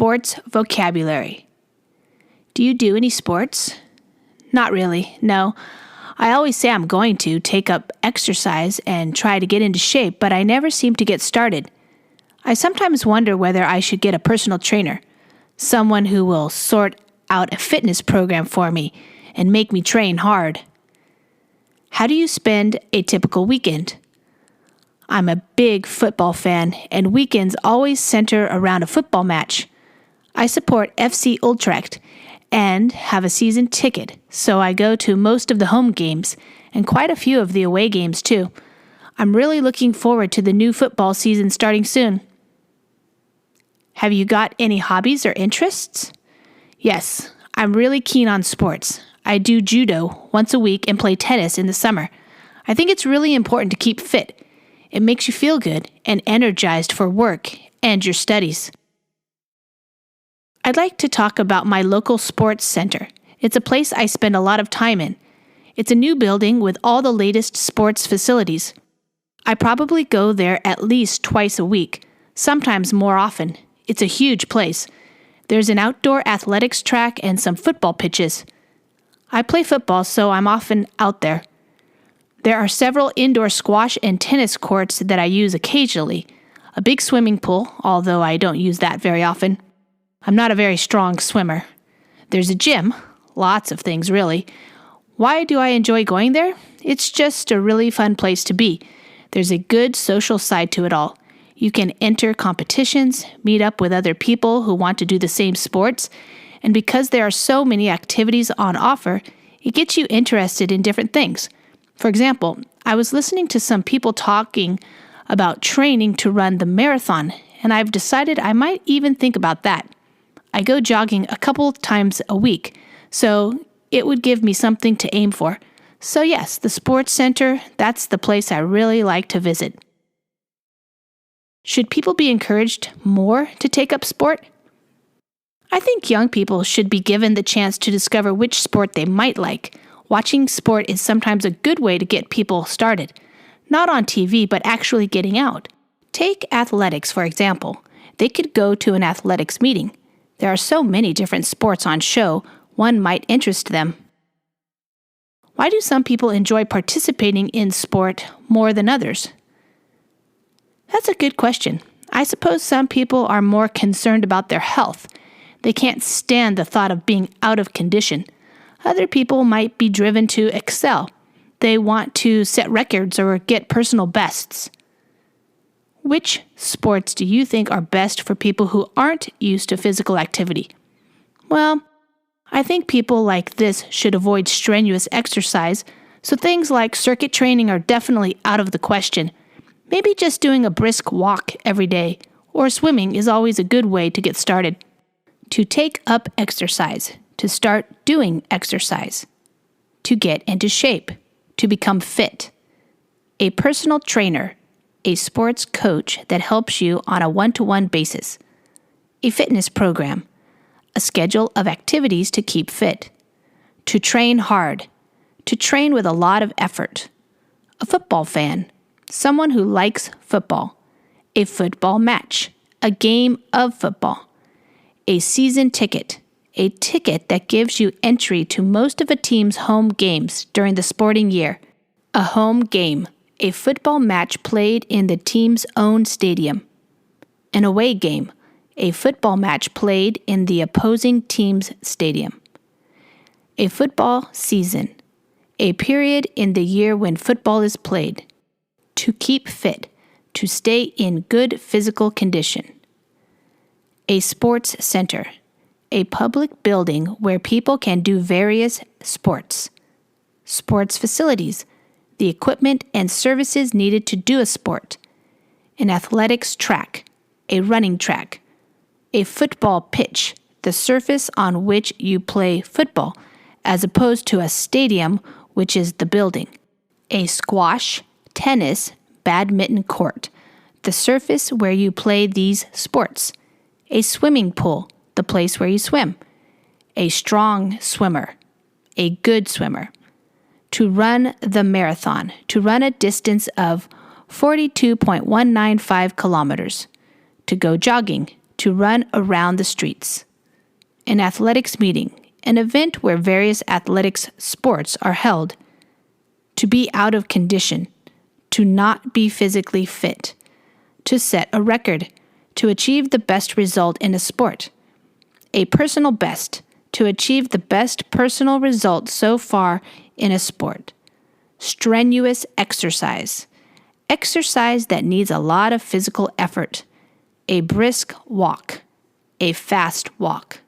Sports vocabulary. Do you do any sports? Not really, no. I always say I'm going to take up exercise and try to get into shape, but I never seem to get started. I sometimes wonder whether I should get a personal trainer, someone who will sort out a fitness program for me and make me train hard. How do you spend a typical weekend? I'm a big football fan, and weekends always center around a football match. I support FC Utrecht and have a season ticket, so I go to most of the home games and quite a few of the away games too. I'm really looking forward to the new football season starting soon. Have you got any hobbies or interests? Yes, I'm really keen on sports. I do judo once a week and play tennis in the summer. I think it's really important to keep fit. It makes you feel good and energized for work and your studies. I'd like to talk about my local sports center. It's a place I spend a lot of time in. It's a new building with all the latest sports facilities. I probably go there at least twice a week, sometimes more often. It's a huge place. There's an outdoor athletics track and some football pitches. I play football, so I'm often out there. There are several indoor squash and tennis courts that I use occasionally. A big swimming pool, although I don't use that very often. I'm not a very strong swimmer. There's a gym. Lots of things, really. Why do I enjoy going there? It's just a really fun place to be. There's a good social side to it all. You can enter competitions, meet up with other people who want to do the same sports, and because there are so many activities on offer, it gets you interested in different things. For example, I was listening to some people talking about training to run the marathon, and I've decided I might even think about that. I go jogging a couple times a week, so it would give me something to aim for. So yes, the sports center, that's the place I really like to visit. Should people be encouraged more to take up sport? I think young people should be given the chance to discover which sport they might like. Watching sport is sometimes a good way to get people started. Not on TV, but actually getting out. Take athletics, for example. They could go to an athletics meeting. There are so many different sports on show, one might interest them. Why do some people enjoy participating in sport more than others? That's a good question. I suppose some people are more concerned about their health. They can't stand the thought of being out of condition. Other people might be driven to excel. They want to set records or get personal bests. Which sports do you think are best for people who aren't used to physical activity? Well, I think people like this should avoid strenuous exercise, so things like circuit training are definitely out of the question. Maybe just doing a brisk walk every day or swimming is always a good way to get started. To take up exercise. To start doing exercise, to get into shape, to become fit. A personal trainer, a sports coach that helps you on a one-to-one basis. A fitness program, a schedule of activities to keep fit. To train hard, to train with a lot of effort. A football fan, someone who likes football. A football match, a game of football. A season ticket, a ticket that gives you entry to most of a team's home games during the sporting year. A home game, a football match played in the team's own stadium. An away game, a football match played in the opposing team's stadium. A football season, a period in the year when football is played. To keep fit, to stay in good physical condition. A sports center, a public building where people can do various sports. Sports facilities, the equipment and services needed to do a sport. An athletics track, a running track. A football pitch, the surface on which you play football, as opposed to a stadium, which is the building. A squash, tennis, badminton court, the surface where you play these sports. A swimming pool, the place where you swim. A strong swimmer, a good swimmer. To run the marathon, to run a distance of 42.195 kilometers. To go jogging, to run around the streets. An athletics meeting, an event where various athletics sports are held. To be out of condition, to not be physically fit. To set a record, to achieve the best result in a sport. A personal best, to achieve the best personal result so far in a sport. Strenuous exercise, exercise that needs a lot of physical effort. A brisk walk, a fast walk.